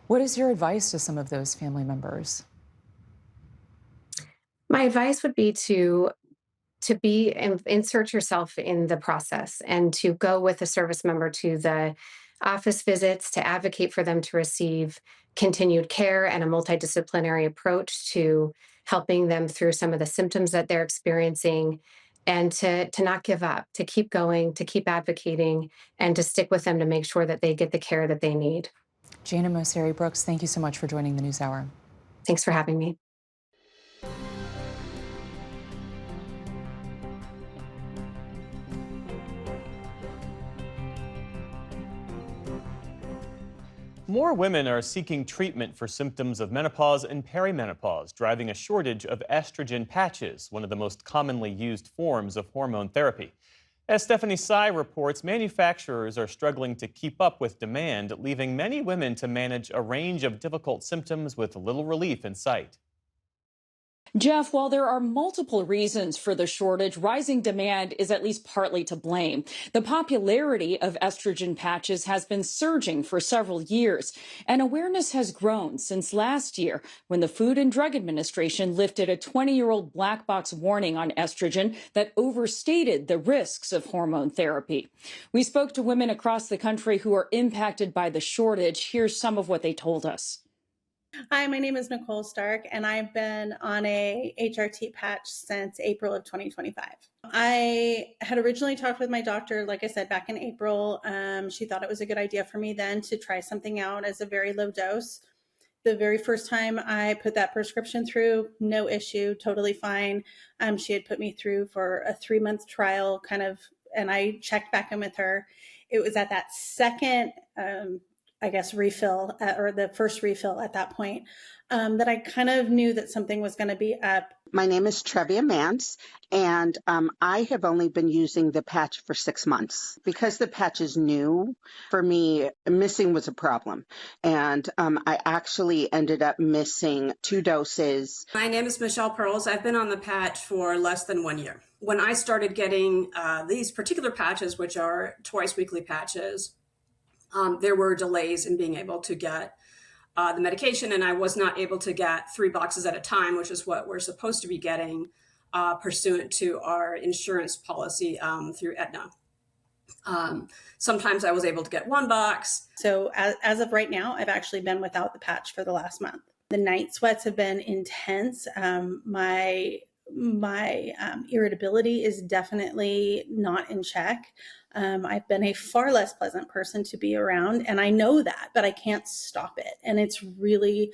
What is your advice to some of those family members? My advice would be to insert yourself in the process and to go with a service member to the office visits, to advocate for them to receive continued care and a multidisciplinary approach to helping them through some of the symptoms that they're experiencing, and to not give up, to keep going, to keep advocating, and to stick with them to make sure that they get the care that they need. Jana Mosseri-Brooks, thank you so much for joining the NewsHour. Thanks for having me. More women are seeking treatment for symptoms of menopause and perimenopause, driving a shortage of estrogen patches, one of the most commonly used forms of hormone therapy. As Stephanie Tsai reports, manufacturers are struggling to keep up with demand, leaving many women to manage a range of difficult symptoms with little relief in sight. Jeff, while there are multiple reasons for the shortage, rising demand is at least partly to blame. The popularity of estrogen patches has been surging for several years, and awareness has grown since last year when the Food and Drug Administration lifted a 20-year-old black box warning on estrogen that overstated the risks of hormone therapy. We spoke to women across the country who are impacted by the shortage. Here's some of what they told us. Hi, my name is Nicole Stark, and I've been on a HRT patch since April of 2025. I had originally talked with my doctor, like I said, back in April. She thought it was a good idea for me then to try something out as a very low dose. The very first time I put that prescription through, no issue, totally fine. She had put me through for a 3-month trial and I checked back in with her. It was at that second refill or the first refill at that point that I kind of knew that something was going to be up. My name is Trevia Vance, and I have only been using the patch for 6 months. Because the patch is new, for me, missing was a problem. And I actually ended up missing 2 doses. My name is Michelle Pearls. I've been on the patch for less than 1 year. When I started getting these particular patches, which are twice weekly patches, there were delays in being able to get the medication, and I was not able to get 3 boxes at a time, which is what we're supposed to be getting pursuant to our insurance policy through Aetna. Sometimes I was able to get 1 box. So as of right now, I've actually been without the patch for the last month. The night sweats have been intense. My irritability is definitely not in check. I've been a far less pleasant person to be around, and I know that, but I can't stop it. And it's really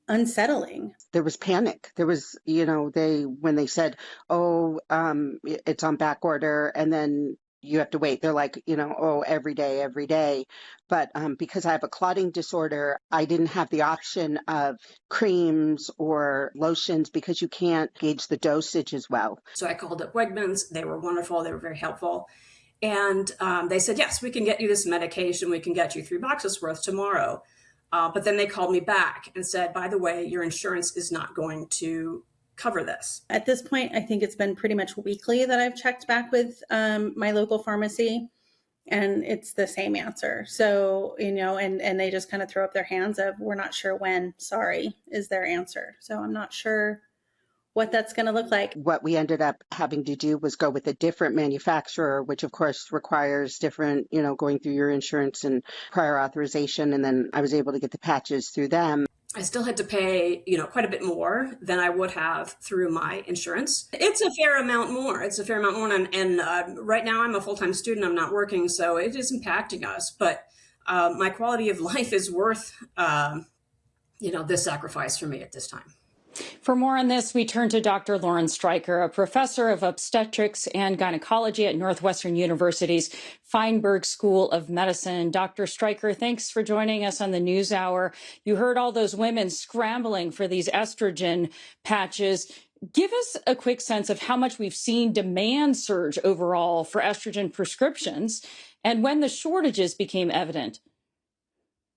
unsettling. There was panic. There was, when they said, it's on back order, and then you have to wait. They're like, every day. But because I have a clotting disorder, I didn't have the option of creams or lotions because you can't gauge the dosage as well. So I called up Wegmans. They were wonderful. They were very helpful. And they said, yes, we can get you this medication. We can get you 3 boxes worth tomorrow. But then they called me back and said, by the way, your insurance is not going to cover this. At this point, I think it's been pretty much weekly that I've checked back with my local pharmacy, and it's the same answer. So, and they just kind of throw up their hands of, we're not sure when, sorry, is their answer. So I'm not sure what that's going to look like. What we ended up having to do was go with a different manufacturer, which of course requires different, going through your insurance and prior authorization. And then I was able to get the patches through them. I still had to pay, quite a bit more than I would have through my insurance. It's a fair amount more. And right now I'm a full-time student. I'm not working, so it is impacting us. But my quality of life is worth, this sacrifice for me at this time. For more on this, we turn to Dr. Lauren Streicher, a professor of obstetrics and gynecology at Northwestern University's Feinberg School of Medicine. Dr. Streicher, thanks for joining us on the NewsHour. You heard all those women scrambling for these estrogen patches. Give us a quick sense of how much we've seen demand surge overall for estrogen prescriptions and when the shortages became evident.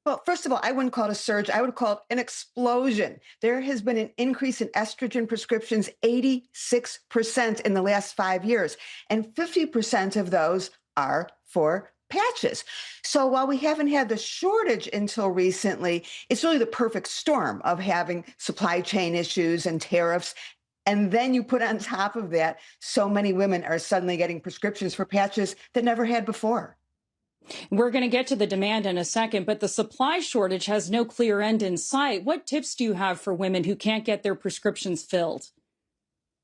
Well, first of all, I wouldn't call it a surge. I would call it an explosion. There has been an increase in estrogen prescriptions, 86% in the last 5 years, and 50% of those are for patches. So while we haven't had the shortage until recently, it's really the perfect storm of having supply chain issues and tariffs. And then you put on top of that, so many women are suddenly getting prescriptions for patches that never had before. We're going to get to the demand in a second, but the supply shortage has no clear end in sight. What tips do you have for women who can't get their prescriptions filled?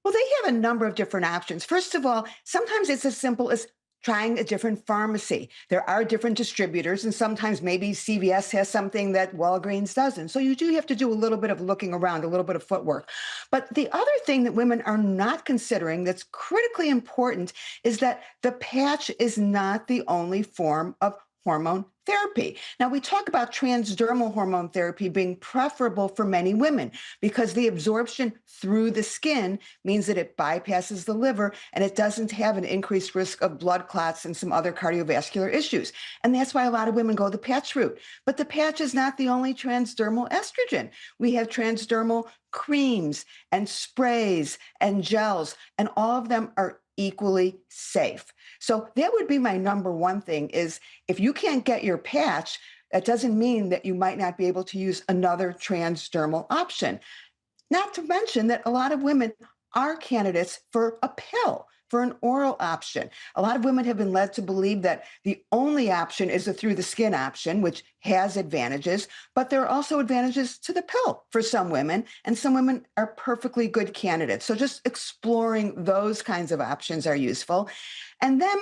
Well, they have a number of different options. First of all, sometimes it's as simple as trying a different pharmacy. There are different distributors, and sometimes maybe CVS has something that Walgreens doesn't. So you do have to do a little bit of looking around, a little bit of footwork. But the other thing that women are not considering that's critically important is that the patch is not the only form of hormone therapy. Now, we talk about transdermal hormone therapy being preferable for many women because the absorption through the skin means that it bypasses the liver and it doesn't have an increased risk of blood clots and some other cardiovascular issues. And that's why a lot of women go the patch route. But the patch is not the only transdermal estrogen. We have transdermal creams and sprays and gels, and all of them are equally safe. So that would be my number one thing is if you can't get your patch, that doesn't mean that you might not be able to use another transdermal option. Not to mention that a lot of women are candidates for a pill, for an oral option. A lot of women have been led to believe that the only option is the through the skin option, which has advantages, but there are also advantages to the pill for some women, and some women are perfectly good candidates. So just exploring those kinds of options are useful. And then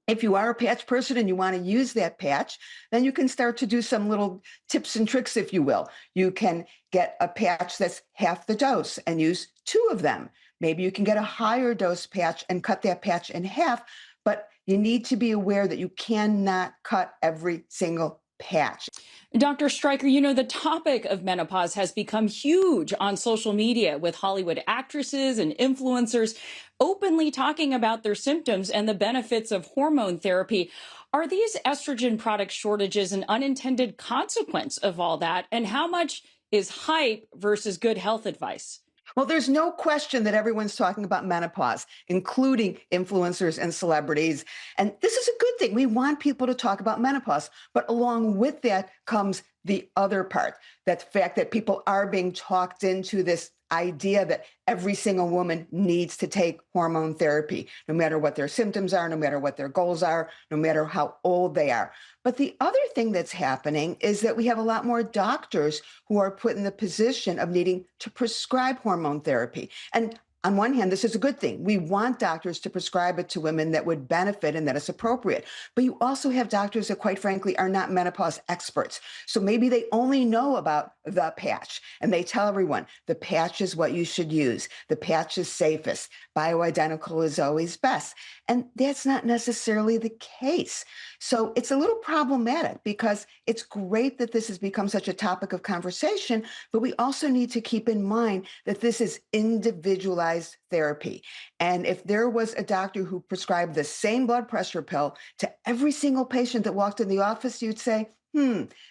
if you are a patch person and you want to use that patch, then you can start to do some little tips and tricks, if you will. You can get a patch that's half the dose and use 2 of them. Maybe you can get a higher dose patch and cut that patch in half, but you need to be aware that you cannot cut every single patch. Dr. Streicher, the topic of menopause has become huge on social media with Hollywood actresses and influencers openly talking about their symptoms and the benefits of hormone therapy. Are these estrogen product shortages an unintended consequence of all that? And how much is hype versus good health advice? Well, there's no question that everyone's talking about menopause, including influencers and celebrities. And this is a good thing. We want people to talk about menopause. But along with that comes the other part, that fact that people are being talked into this idea that every single woman needs to take hormone therapy, no matter what their symptoms are, no matter what their goals are, no matter how old they are. But the other thing that's happening is that we have a lot more doctors who are put in the position of needing to prescribe hormone therapy. And on one hand, this is a good thing. We want doctors to prescribe it to women that would benefit and that is appropriate. But you also have doctors that, quite frankly, are not menopause experts. So maybe they only know about the patch and they tell everyone the patch is what you should use. The patch is safest. Bioidentical is always best. And that's not necessarily the case. So it's a little problematic because it's great that this has become such a topic of conversation, but we also need to keep in mind that this is individualized therapy. And if there was a doctor who prescribed the same blood pressure pill to every single patient that walked in the office, you'd say,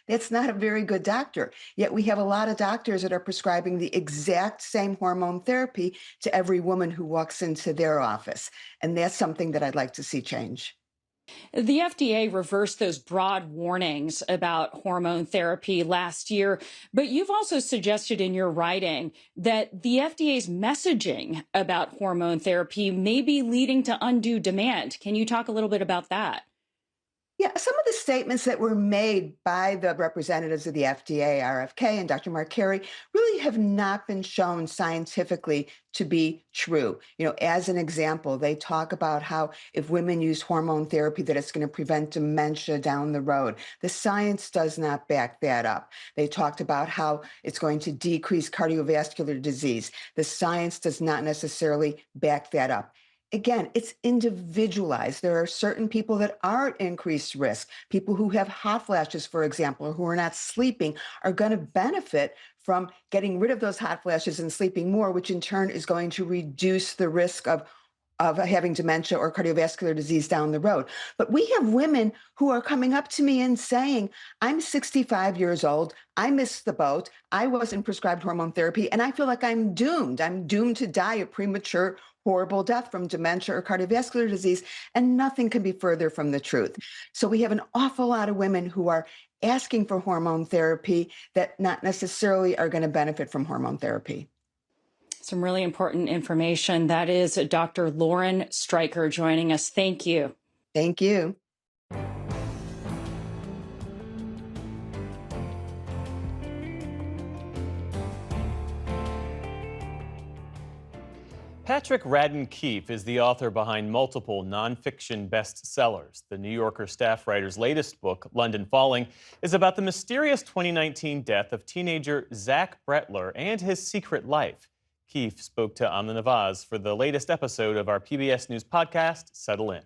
that's not a very good doctor. Yet we have a lot of doctors that are prescribing the exact same hormone therapy to every woman who walks into their office. And that's something that I'd like to see change. The FDA reversed those broad warnings about hormone therapy last year, but you've also suggested in your writing that the FDA's messaging about hormone therapy may be leading to undue demand. Can you talk a little bit about that? Yeah, some of the statements that were made by the representatives of the FDA, RFK, and Dr. Mark Carey really have not been shown scientifically to be true. As an example, they talk about how if women use hormone therapy, that it's going to prevent dementia down the road. The science does not back that up. They talked about how it's going to decrease cardiovascular disease. The science does not necessarily back that up. Again, it's individualized. There are certain people that are at increased risk. People who have hot flashes, for example, or who are not sleeping are going to benefit from getting rid of those hot flashes and sleeping more, which in turn is going to reduce the risk of having dementia or cardiovascular disease down the road. But we have women who are coming up to me and saying, I'm 65 years old. I missed the boat. I wasn't prescribed hormone therapy, and I feel like I'm doomed. I'm doomed to die a premature, horrible death from dementia or cardiovascular disease, and nothing can be further from the truth. So we have an awful lot of women who are asking for hormone therapy that not necessarily are going to benefit from hormone therapy. Some really important information. That is Dr. Lauren Streicher joining us. Thank you. Thank you. Patrick Radden Keefe is the author behind multiple nonfiction bestsellers. The New Yorker staff writer's latest book, London Falling, is about the mysterious 2019 death of teenager Zach Bretler and his secret life. Keefe spoke to Amna Nawaz for the latest episode of our PBS News podcast, Settle In.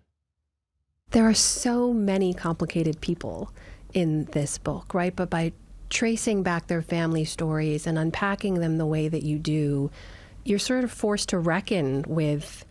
There are so many complicated people in this book, right? But by tracing back their family stories and unpacking them the way that you do, you're sort of forced to reckon with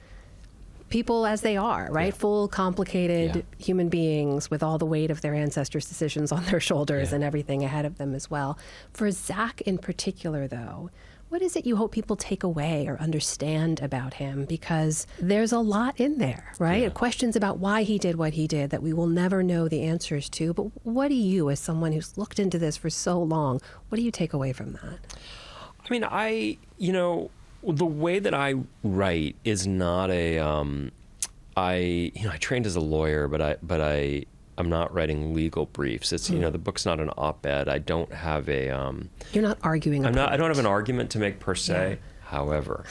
people as they are, right? Yeah. Full, complicated human beings with all the weight of their ancestors' decisions on their shoulders and everything ahead of them as well. For Zach in particular, though, what is it you hope people take away or understand about him? Because there's a lot in there, right? Yeah. Questions about why he did what he did that we will never know the answers to. But what do you, as someone who's looked into this for so long, what do you take away from that? I mean, the way that I write is not I trained as a lawyer, but I'm not writing legal briefs. It's, the book's not an op-ed. I don't have a... You're not arguing a point. I don't have an argument to make per se. Yeah. However,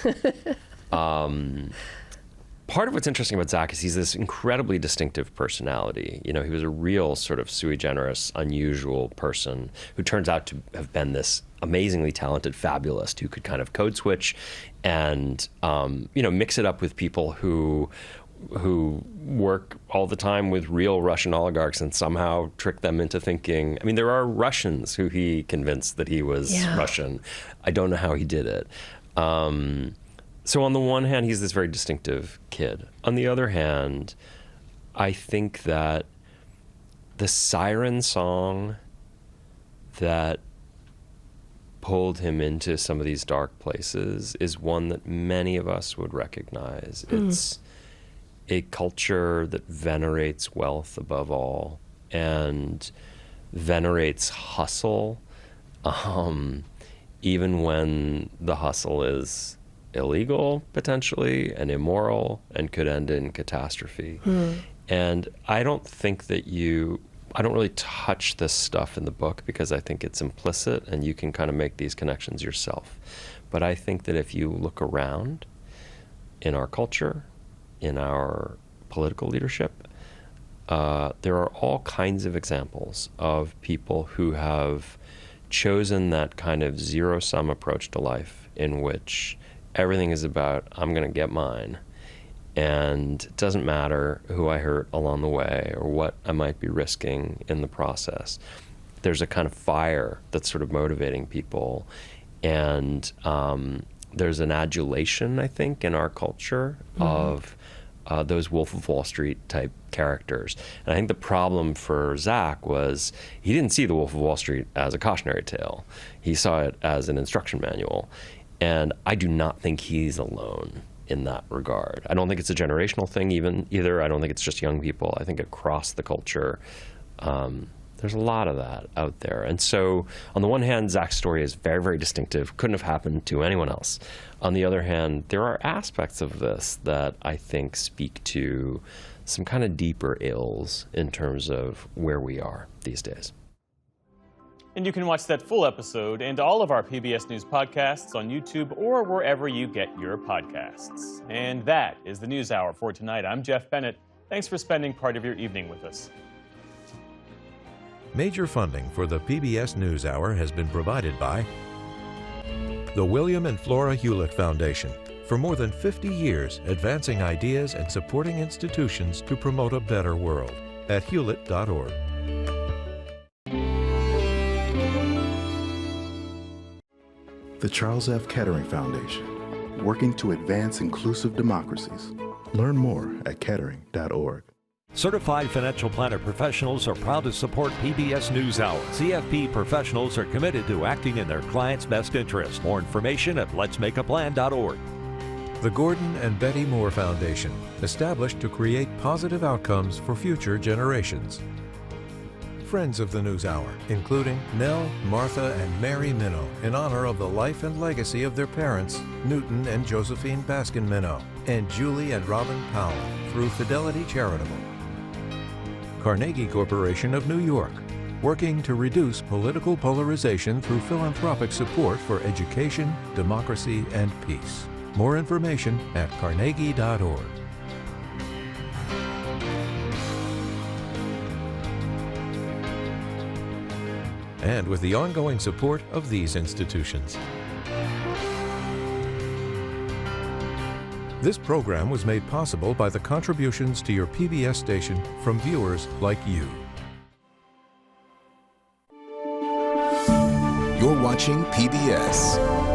part of what's interesting about Zach is he's this incredibly distinctive personality. He was a real sort of sui generis, unusual person who turns out to have been this amazingly talented fabulist who could kind of code switch and, mix it up with people who work all the time with real Russian oligarchs and somehow trick them into thinking. I mean, there are Russians who he convinced that he was Russian. I don't know how he did it. So on the one hand, he's this very distinctive kid. On the other hand, I think that the siren song that pulled him into some of these dark places is one that many of us would recognize. It's a culture that venerates wealth above all and venerates hustle, even when the hustle is illegal, potentially, and immoral, and could end in catastrophe. And I don't think that I don't really touch this stuff in the book because I think it's implicit and you can kind of make these connections yourself. But I think that if you look around in our culture, in our political leadership, there are all kinds of examples of people who have chosen that kind of zero-sum approach to life in which everything is about, I'm going to get mine. And it doesn't matter who I hurt along the way or what I might be risking in the process. There's a kind of fire that's sort of motivating people. And there's an adulation, I think, in our culture of those Wolf of Wall Street type characters. And I think the problem for Zach was he didn't see the Wolf of Wall Street as a cautionary tale. He saw it as an instruction manual. And I do not think he's alone in that regard. I don't think it's a generational thing either. I don't think it's just young people. I think across the culture, there's a lot of that out there. And so on the one hand, Zach's story is very, very distinctive. Couldn't have happened to anyone else. On the other hand, there are aspects of this that I think speak to some kind of deeper ills in terms of where we are these days. And you can watch that full episode and all of our PBS News podcasts on YouTube or wherever you get your podcasts. And that is the News Hour for tonight. I'm Jeff Bennett. Thanks for spending part of your evening with us. Major funding for the PBS News Hour has been provided by the William and Flora Hewlett Foundation. For more than 50 years, advancing ideas and supporting institutions to promote a better world at hewlett.org. The Charles F. Kettering Foundation, working to advance inclusive democracies. Learn more at kettering.org. Certified financial planner professionals are proud to support PBS NewsHour. CFP professionals are committed to acting in their clients' best interest. More information at letsmakeaplan.org. The Gordon and Betty Moore Foundation, established to create positive outcomes for future generations. Friends of the NewsHour, including Nell, Martha, and Mary Minow, in honor of the life and legacy of their parents, Newton and Josephine Baskin Minow, and Julie and Robin Powell, through Fidelity Charitable. Carnegie Corporation of New York, working to reduce political polarization through philanthropic support for education, democracy, and peace. More information at carnegie.org. And with the ongoing support of these institutions. This program was made possible by the contributions to your PBS station from viewers like you. You're watching PBS.